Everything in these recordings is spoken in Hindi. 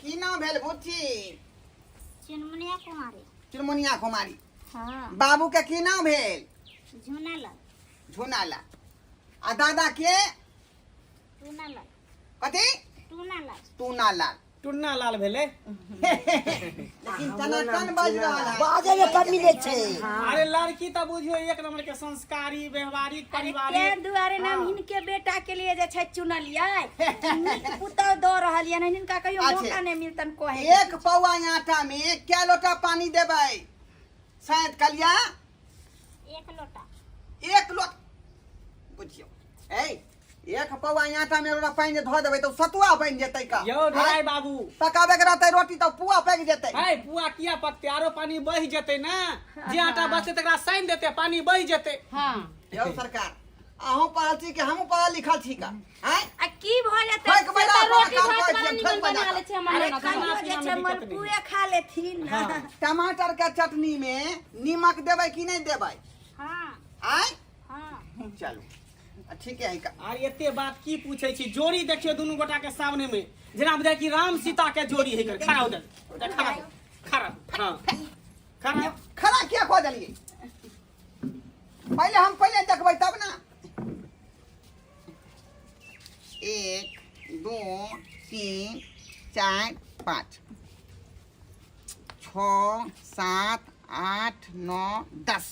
की नाम भेल बुच्ची? चुनमुनिया कुमारी। चुनमुनिया कुमारी। हाँ। बाबू के की नाम भेल? झुनालाल। झुनालाल। आ दादा के? टूनालाल। कथी? टूनालाल। टूनालाल। टुन्ना लाल भेले। लेकिन टनाटन बाज रहल है। बाजे में कमी नहीं छे। अरे लड़की तो बुझियो एक नंबर के संस्कारी व्यवहारिक पारिवारिक। दुआरे नाम हिनके बेटा के लिए जे छै चुनलियै नीक पुतौ दो रहलियै न हिनका कहियो अच्छे। मौका नहीं मिलतन कोहे एक पौआ आटा में क्या लोटा पानी देबै? शायद कलिया एक लोटा। एक लोटा बुझियो। एक पौआ आटा में लोटा पानी धो देबै तो सतुआ बन जेतै का? यो ढाई बाबू पकाबे के रहतै रोटी तो पुआ पक जेतै। है पुआ किया पकते आरो पानी बह जेते ना। जे आटा बचते तकरा साइन देते पानी बह जेते। हां यो सरकार अहूँ पढ़ल छी कि हमहूँ पढ़ल लिखल छी का? हैं? आ की भ जेतै ठोक बजा कऽ रोटी काम भात करै छियै, बड़ा ठोक निमन बजा बना कऽ। ले छै हमर अरे ननद खाना कहियो जे पीना छै में दिक्कत मलपुए खा लेथिन हाँ। टमाटर के चटनी में नीमक देबै कि नहीं देबै? हाँ। आय हाँ। चलू ठीक है का? आर एते बात की पूछे छी? जोड़ी देखियो दुनू गोटा के सामने में जेना बुझाय कि राम सीता के जोड़ी है। खड़ा हो जा। खड़ा खड़ा हां खड़ा खड़ा किया कह देलिए? हम पहले देखबै तब ना। 1 2 3 4 5 6 7 8 9 10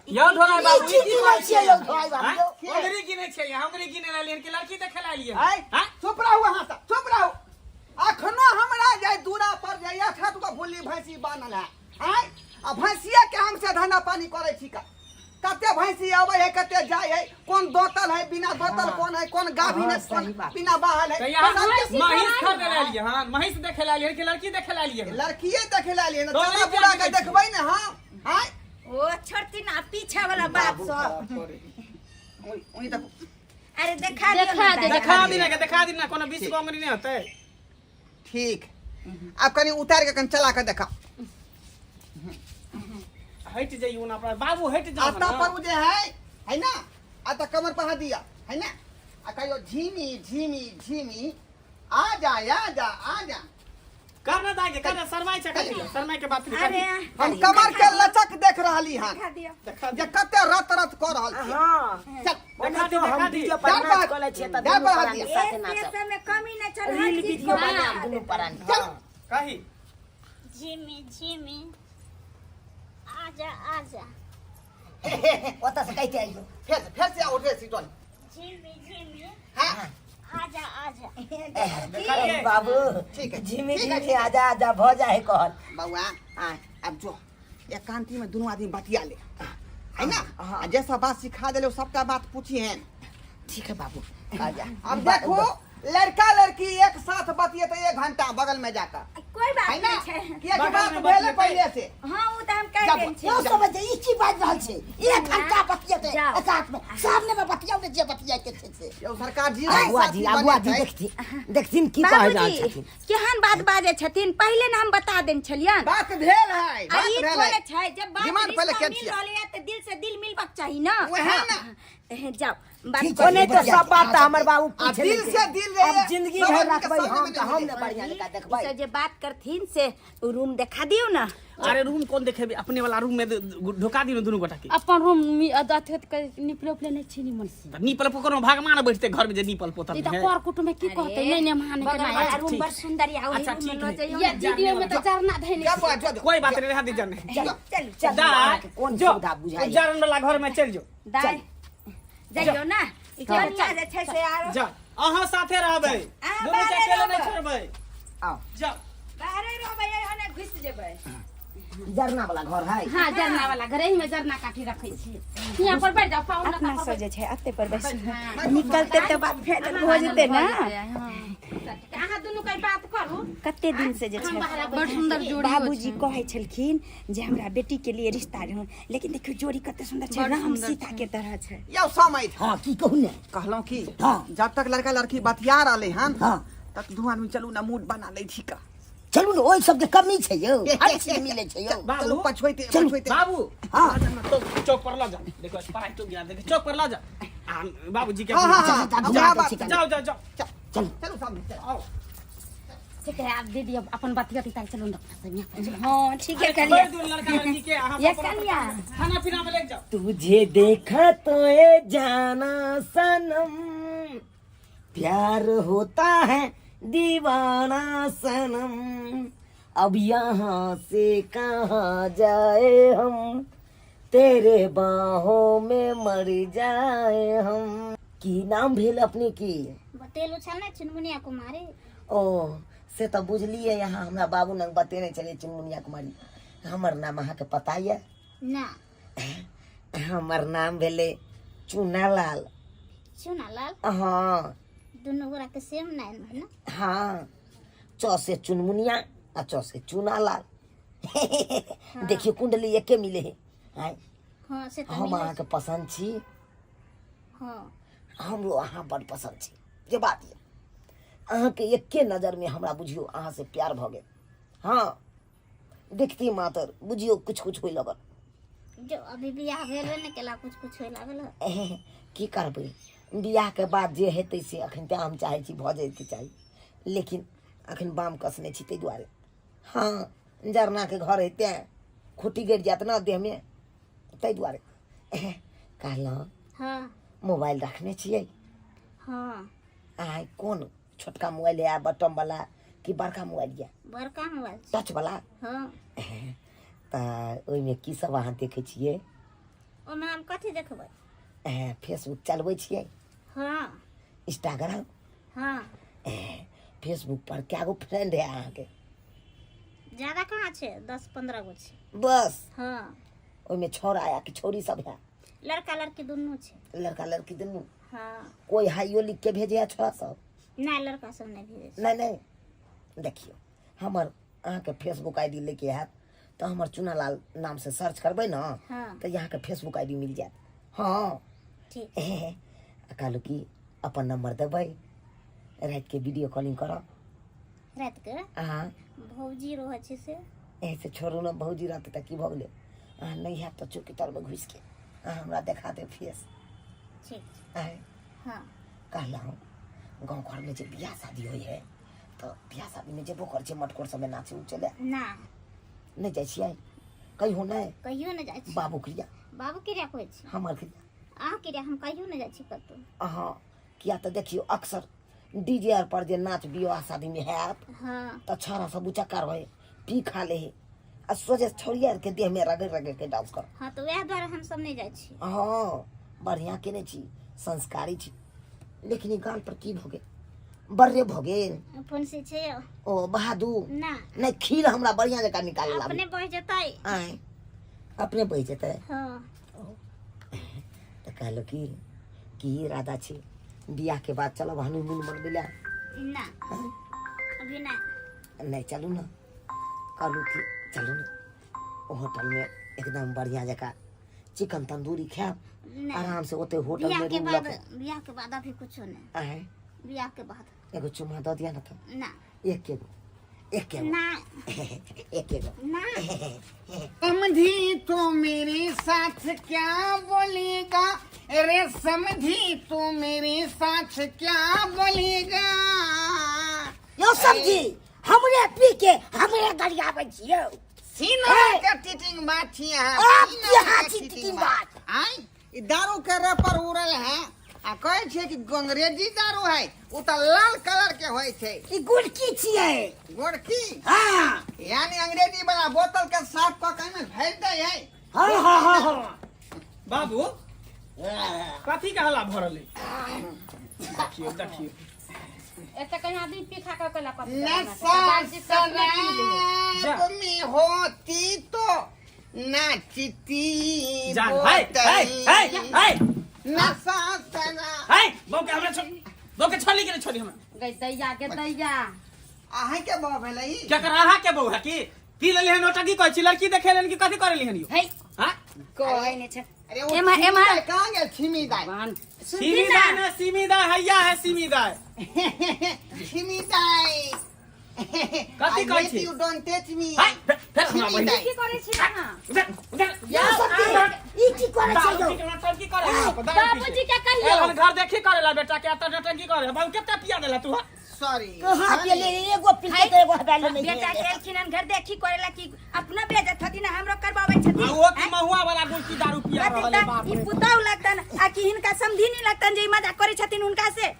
यो ढोला बाबू ई की बात छियै यौ भाई बाबू? हमरी गिने छै हमरी गिने ला लेन के लड़की देखे ला लिए। आय चुप रहू वहां से चुप रहू। अखनो हमरा जाय दूरा पर जाय खात को भूली भैंसी बानल है। आय आ भैंसिया के हम से धंधा पानी करे छी का? कते भैंसी आवे है कते जाय है, कौन दोतल है बिना दोतल कौन है, कौन गाभिन है कौन बिना बाहल है। कहिया महिष खरीद ला लिए। हां महिष देखे ला लिए कि लड़की देखे ला लिए? लड़कीए देखे ला लिए ना। तो चला नहीं पूरा के जाने देखबै ना हम। आय ओ छोड़ती ना पीछे वाला बात सब ओई देखो अरे देखा दियो देखा दी ना कोनो 20 गंगरी नहीं होते। ठीक अब कनी उतार के कन चला के देखा। हट जाइयो ना बाबू हट जाओ आता पर जे है ना? आता कमर पर हाथ दिया है ना? आ कहियो झीमी झीमी झीमी आ जा करना दागे करना शर्माई छ शर्माई के बात अरे हम कमर के लचक देख रहली हां देखा दियो जे कते रत कर रहल छी। हां चल देखा दी हम वीडियो पर डर नाच कले छियै त डर दुनू बढ़ा प्राणी दिया। साथे नाचब। ऐसे में कमी न चल रील वीडियो बना दुनू प्राणी। कही झिमी झिमी आजा आजा। ओता से कहते आइयो। फिर से उठे सीटन। झिमी झिमी हां आजा आजा। अरे बाबू ठीक है, झिमी ठीक है, झिमी आजा आजा भ जाए कहल। बउआ हां अब जो एकांती में दोनों आदमी बतिया ले है ना? हाँ। आ जैसा बात सिखा देले सबका बात पूछी है। ठीक है बाबू आजा। अब देखो लड़का लड़की एक साथ बतिए तो 1 घंटा बगल में जाकर कोई बात है ना? नहीं छै कि एक बात भेले पहले से। हां वो त हम कह देन छै यो समझ ई की बात रहल छै? 1 घंटा बतियते जाओ। साथ में सामने में बतियाउ ने जे बतिया के छै से। यो सरकार जी आगुआ जी देखथिन की कह रहल बाबूजी छथिन। केहन बात बाजे छथिन पहले ना हम बता देन छलियन। बात भेल है आ बात ई भेल थोड़े है। छै जब बात दिमाग पहले रिश्ता के मिल छियै। रहले त दिल से दिल मिलबाक चाही ना। वहे ना। जाओ बात ठीक कर है, नहीं तो सब बात तो हमर बाबू आ पूछ दिल से दिल रहे। अब जिंदगी सब भर आदमी के रखबै सामने हम में तो नहीं हम मिले। ने बढ़िया लगा देखबै। से जे बात करथिन से रूम देखा दियो ना। अरे रूम कौन देखेबे? अपने वाला रूम में ढोका दी दुनू गोटा के। अपन रूम अथत निपले उपले नहीं छी निमन से नीपल पोखर भगवान बैठते घर में जे नीपल पोतल ई त है। कर कुटुम में की कहते नहीं ने मान के बगल ना वाला रूम बड़ सुंदर या अच्छा, रूम में ठीक लो है। जाइयो ये वीडियो में तो चरना धैने क्या बात जो कोई बात नहीं रहा दी जाने। चल चल जा कौन जो सुविधा बुझाई। उज्जैन वाला घर में चल जो। दाई जाइयो ना ई कनिया जे छै से आरो जा अहाँ साथे रहबै दुनू के बाहरे अकेले नहीं रहबै। छोड़बै। आओ जा बाहरे रहबै ओने घुस जेबै। जरना वाला घर है। हां जरना वाला घर ही में जरना काठी रखै छी। यहाँ पर बैठ जाओ पाउन अपना सोचे छै अते पर बैस निकलते तो बात भेट हो जेते ना। अहाँ दुनू कई बात करू। कते दिन से जे छै बड़ सुंदर जोड़ी बाबूजी कहै छलखिन जे हमरा बेटी के लिए रिश्ता ढूंढ, लेकिन देखियो जोड़ी कते सुंदर छै, राम सीता के तरह छै। यो समय हां की कहू ने कहलौं की हाँ। जब तक लड़का लड़की बतिया रहले हन हां तक दू आदमी चलू ना मूड बना लै छी का। चलू ने ओइ सब के कमी छै यौ। हर चीज मिले छै यौ। बाबू चलू पछोइते चलू। पछोइते बाबू हां तो चौक पर ला जा। देखो पराई तो गिरा देखे चौक पर ला जा। बाबूजी के हाँ, हाँ, हाँ। जा, अब जा, क्या जा, बात जा, जाओ जाओ जाओ चल चलो सामने चलो। आओ से कहे आप दीदी अपन बतिया ताल चलो डॉक्टर साहब यहाँ चलो। हाँ ठीक है अरे करिए छोड़ दो लड़का लड़की के अहाँ ये सब करिया खाना पीना में ले जाओ। तुझे देखा तो ये जाना सनम, प्यार होता है दीवाना सनम, अब यहाँ से कहाँ जाए हम, तेरे बाहों में मर जाए हम। की नाम भेल अपने की? बतेलू छल ने चुनमुनिया कुमारी। ओ से तो बुझलिए, यहाँ हमरा बाबू ने बतेने चले चुनमुनिया कुमारी। हमर नाम अहाँ के पता है? ना हमर नाम भेले चुनालाल। चुनालाल हाँ दोनों गोरा के सेम नाम है ना। हाँ, चौ से चुनमुनिया आ चौ से चुनालाल। देखिए कुंडली एके मिले है। आय, हाँ से तो हम मिले अहाँ के पसंद छी, हाँ हमरो अहाँ बड़ पसंद छी। जे बात ये अहाँ के एके नजर में हमरा बुझियो अहाँ से प्यार भ गेल। हाँ देखती मातर बुझियो कुछ कुछ होई लगल। जो अभी बियाह भेल ने केला कुछ होय लागल है। की करबै, बियाह के बाद जे हेतै से अखन तऽ हम चाहै छी भऽ जाइके चाही, लेकिन अखन बाम कसने छी ताहि दुआरे। हाँ जरना के घर है तें खुट्टी गड़ि जायत ने देह में, ताहि दुआरे कहलहुँ हाँ मोबाइल रखने छियै। हाँ आइ कोन छोटका मोबाइल है, बटन वाला कि बड़का मोबाइल यऽ? बड़का मोबाइल टच वाला। हाँ तऽ ओहिमे की सब अहाँ देखै छियै? ओमे हम कथी देखबै? फेसबुक चलबै छियै? हाँ इंस्टाग्राम? हाँ फेसबुक पर कए गो फ्रेंड है अहाँके? ज्यादा कहाँ छै, 10-15 गो छै बस? हाँ ओहिमे छौड़ा या कि छौड़ी सब है? लड़का लड़की दुनू छै। लड़का लड़की दुनू? हाँ कोई हाइयो लिख के भेजे है छोड़ा सब? नहीं लड़का सब नहीं भेजे छै। नहीं नहीं देखियो, हमर अहाँके फेसबुक आईडी लेके आयत तो हमर चुनालाल नाम से सर्च करबै ना, हाँ तो यहाँ के फेसबुक आईडी मिल जायत। हाँ ठीक कहलू कि अपन नंबर देबै, रात के वीडियो कॉलिंग करब। रात के अहाँ भौजी रहै छै से ऐसे छोड़ू ना, भौजी रहते तऽ की भऽ गेलै? अहाँ नहीं हैत तऽ चौकी तर में घुसि के अहाँ हमरा देखा दे फेस। ठीक आय हाँ कहलहुँ गाँव घर में जे बियाह शादी होइ है तो बियाह शादी में जेबो कर छै, मटकोर सब में नाचे उचे ना नहीं जाइ छियै कहियो? नहीं कहियो न जाइ छी। बाबू क्रिया बाबू क्रिया कहै छी, हमर क्रिया अहाँ क्रिया हम कहियो न जाइ छी कतौ। अहाँ किया तऽ देखियो अक्सर डीजे आर पर जे नाच बियाह शादी में हैत हाँ तऽ छौड़ा सब उचक्का रहे पी खा ले है आ सोझे छोड़िया के देह में रगड़ रगड़ के डांस कर। हाँ तो वएह द्वारा हम सब नहीं जाइ छी। हाँ बढ़िया केने छी, संस्कारी छी, लेकिन ई गाल पर की भऽ गेल? बर्रे भऽ गेल? अपन से छै ओ बहादुर ना नहीं, खील हमरा बढ़िया जकाँ निकाले लाबू। अपने बह जेतै। आय अपने बहि जेतै? हाँ तऽ कहलो की इरादा छै बियाह के बाद चलब हनीमून मनबै लए? ना अभी ना नहीं चलू ना, कहलू कि चलू ना होटल में एकदम बढ़िया जकाँ चिकन तंदूरी खायब नहीं। आराम से ओते होटल बियाह में के रूम बाद लग। बियाह के बाद अभी कुछो नहीं। आय बियाह के बाद एगो चुम्मा दऽ दिया ना तो, ना एक गो ना एक गो। ना समझी तो मेरे साथ क्या बोलेगा रे, समझी तो मेरे साथ क्या बोलेगा? यो समझी हमरे पी के हमरे गरियाबै छियौ। सीना हे! के टीटिंग बात छी आप सीना यहाँ के छी टीटिंग टीटिंग बात। आय ई दारू के रेपर उड़ल है आ कहै छै कि अंग्रेजी दारू है, उ त लाल कलर के होय छै। ई गुड़की छियै। गोरकी हाँ यानी अंग्रेजी वाला बोतल के साफ क के में भर दे है। हाँ बाबू कथी का हल्ला भरल है? देखियो देखियो एते कहीं आदमी पी खा के कला पत्ता नशा शराब में होती तो नाचती जान हाय हाय हाय हाय नशा शराब। हाय बौके हमरा छोड़ी के छोड़ी हमरा गई दैया के दैया आहे के बाप भेलै क्या कर रहा के बहू है की पी लेली है नोटा की कहै छी? लड़की देखे लेन की कथी करे लिहन यो? है हां कोई नहीं छै। अरे वो एमा- एमा- छिमी दाई कहाँ गेल? छिमी दाई सीमीदा ना सीमीदा हैया है सीमीदा। छिमी दाई कथी कहै छी? You don't touch me. हाय फेर हमरा छिमी बहिन दाई की करे छी ना उधर उधर या समझी ई की करे छै यौ? की करे बाबूजी के कहियो घर देखी करेला बेटा के त नटंकी करे बाबू केते पिया देला तू? सॉरी कहाँ के ले एगो पीते तो एगो हटाले नहीं बेटा के एलखिन घर देखी करेला कि अपना बेजत हती ना हमरो करबाबै छथि वो की महुआ वाला गुलकी दारू पिया रहले बाप ई रे पुताउ लगतन आ कि हिनका समझी नहीं लगतन जे ई मजाक करे छथिन उनका से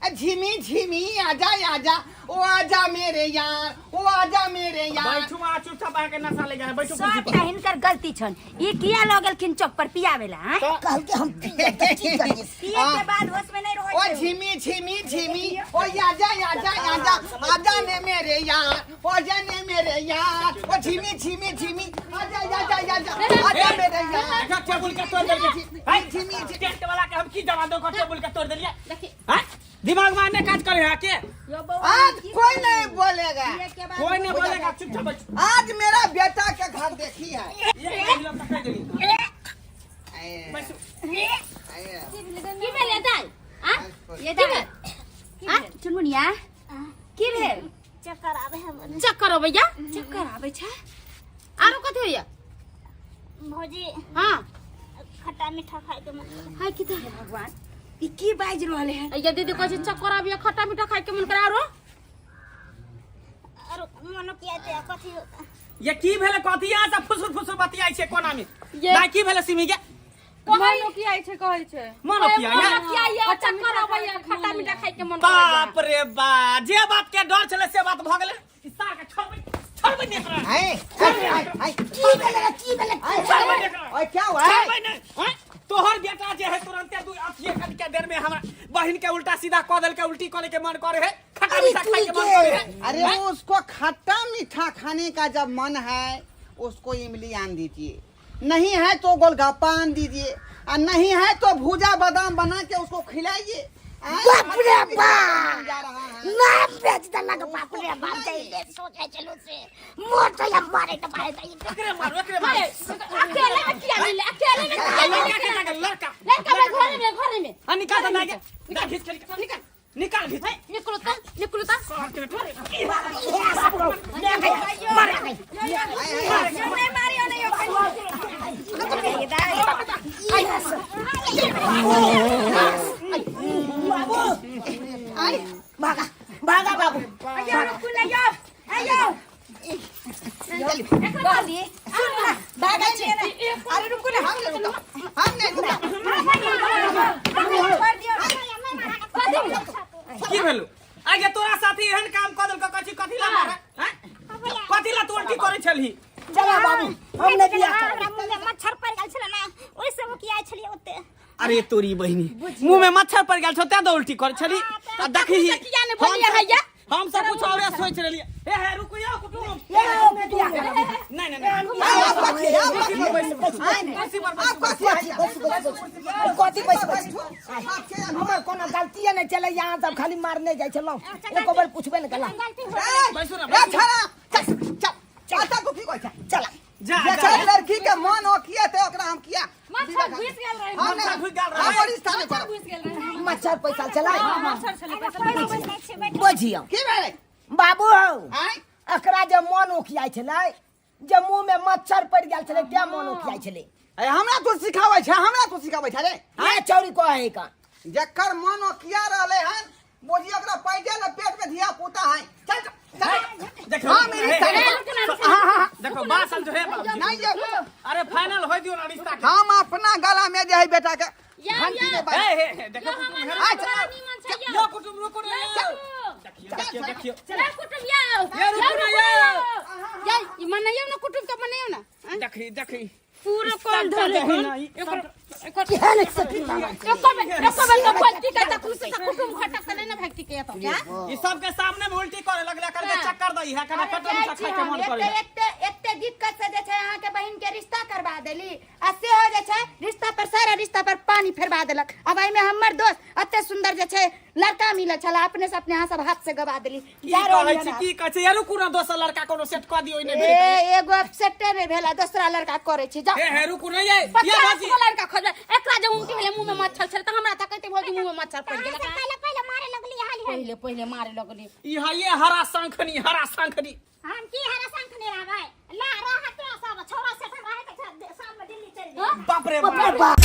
झिमी झिमी आजा आजा ओ आजा मेरे यार ओ आजा मेरे यार बैठू आ चुपचाप आके नशा ले जा बैठू कुर्सी सब पर हिनकर गलती छन ई किया लगलखिन चौक पर पियावेला हैं कहल के हम पिए के की करिए पिए के बाद होश में नहीं ओ रहै झिमी झिमी झिमी ओ आजा आजा आजा आजा ने मेरे यार ओ आजा ने मेरे यार ओ झिमी झिमी झिमी आजा आजा आजा आजा मेरे यार देखा टेबल के तोड़ देलिए हाय झिमी टेस्ट वाला के हम की जवाब दो का टेबल के तोड़ देलिए हां दिमाग में आने काज करे है के आज कोई नहीं बोलेगा कोई नहीं बोलेगा चुपचाप बैठ आज मेरा बेटा के घर देखी है ये लोग पकड़ देली बैठू की भेल दाई आ ये दाई आ चुनमुनिया की भेल चक्कर आवे है चक्कर अबैया चक्कर आबै छै आरो कथि होइया भौजी हां खट्टा मीठा खाए के मन हाय की त भगवान ई की बाज रहले हैं ये दीदी कहै छै चक्कर आबैया खट्टा मीठा खाए के मन करे आरो और मनो किया ते कथी ये की भेले कथि यहाँ से फुसुर फुसुर बतियाई छै कोना में ये- ना की भेले सिमी के कहै की आइ छै कहै छै मनो किया या किया या चक्कर आबैया खट्टा मीठा खाए के मन करे बाप रे बा जे बात के डर छले से बात भ गेले ई सार के छोड़बै नहीं एकरा है की भेले छोड़बै नहीं एकरा ओए क्या हुआ है छोड़बै नहीं हैं? तोहर बेटा जे है तुरंते दू अथिए खन के देर में हमरा बहिन के उल्टा सीधा क देल के उल्टी करे के मन करे है खट्टा मीठा खाए के मन करे है अरे वो उसको खट्टा मीठा खाने का जब मन है उसको इमली आन दीजिए नहीं है तो गोलगप्पा आन दीजिए और नहीं है तो भुजा बादाम बना के उसको खिलाइए बाप रे बाप जा रहा है ना बेच देना के बाप रे बाप दे सोचे चलो से मोट या मारे तो मारे एकरे मारो अकेले में किया मिले अकेले में लड़का लड़का घर में हां निकाल दे ना खींच के निकाल खींच निकलो त नहीं मारियो नहीं भागा भागा बाबू अयो रुकुन अयो अयो गोली सुन ना भागा छे अरे रुकुन हम नहीं रुका छोड़ दियो की भेलु आगे तोरा साथी एहन काम क देल कथि कथि ला मारे हैं कथि ला तू उल्टी करे छलही चला बाबू हमने बिया हमरा मुंह में मच्छर पड़ गेल छले ना ओइ से हम किया छलिए ओते अरे तोरी बहिनी मुंह में मच्छर पड़ गेल छौ त उल्टी करे छली आ देखी किया ने बोलिए हैया हम सब कुछ और सोच रहलिए हे रुकियो कुटुम हमने बिया नहीं नहीं नहीं कथी पैसा हमर कोनो गलती नहीं चले यहाँ सब खाली मारने जाय छलो एको बार पूछबे न कला बैसु ना ए छड़ा चल आता को की कहै छै चला जा बेचारी लड़की के मन हो किया थे ओकरा हम किया मच्छर घुस गेल रहे हम मच्छर घुस गेल रहे। हम रिश्ता नहीं करब घुस गेल रहे मच्छर पैसा चला मच्छर छले पैसा बुझियो की भेलै बाबू हो आय एकरा जे मन ओखियाइ छलै जे मुंह में मच्छर पड़ गेल छलै ते मन ओखियाइ छलै अरे हमरा तो सिखाबै छै रे हां चौरी कहै का जकर मन हो किया रहले हन बोझी ओकरा पैजे ल पेट में धिया पुता है चल देखो हां मेरी देखो बात समझो हे बाबू नहीं ये अरे फाइनल हो दियो ना रिश्ता के हम अपना गला में जे है बेटा के घंटी में बांध हे देखो कुटुम हे यो कुटुम रुको रे देखियो चला कुटुम यो ये रुको ना ये मनाइयो ना कुटुम के मनाइयो ना देखी पूरा कौन धरे एकर कुटुम खटक करे ना भक्ति के तो क्या ई सब के सामने में उल्टी करे लगला करके चक्कर दई है कना कटम सा खाए के मन करे एते दिक्कत से जे छै अहाँ के बहिन के रिश्ता करवा देली आ से हो जे छै रिश्ता पर सारा रिश्ता पर पानी फेरवा देलक अब एमे हमर दोस्त अते सुंदर जे छै लड़का मिलल छला अपने से अपने हाथ सब हाथ से गवा देली की कहै छी की कहै छी यारो कुना दोसर लड़का कोनो सेट क दियो ने ए एगो सेटे नहीं भेला दूसरा लड़का करे छी जा हे रुको नहीं ये 50 को लड़का खोज एकरा जे उनके भेले मुंह में मच्छर छल त हमरा तकते भौजी मुंह में मच्छर पड़ गेल पहले मारे लगली हाली पहले मारे लगली ई ये हरा शंखनी हम की हरा संख नहीं रहबै ला रहा तो सब छोरा से रहे के सामने दिल्ली चल बाप रे बाप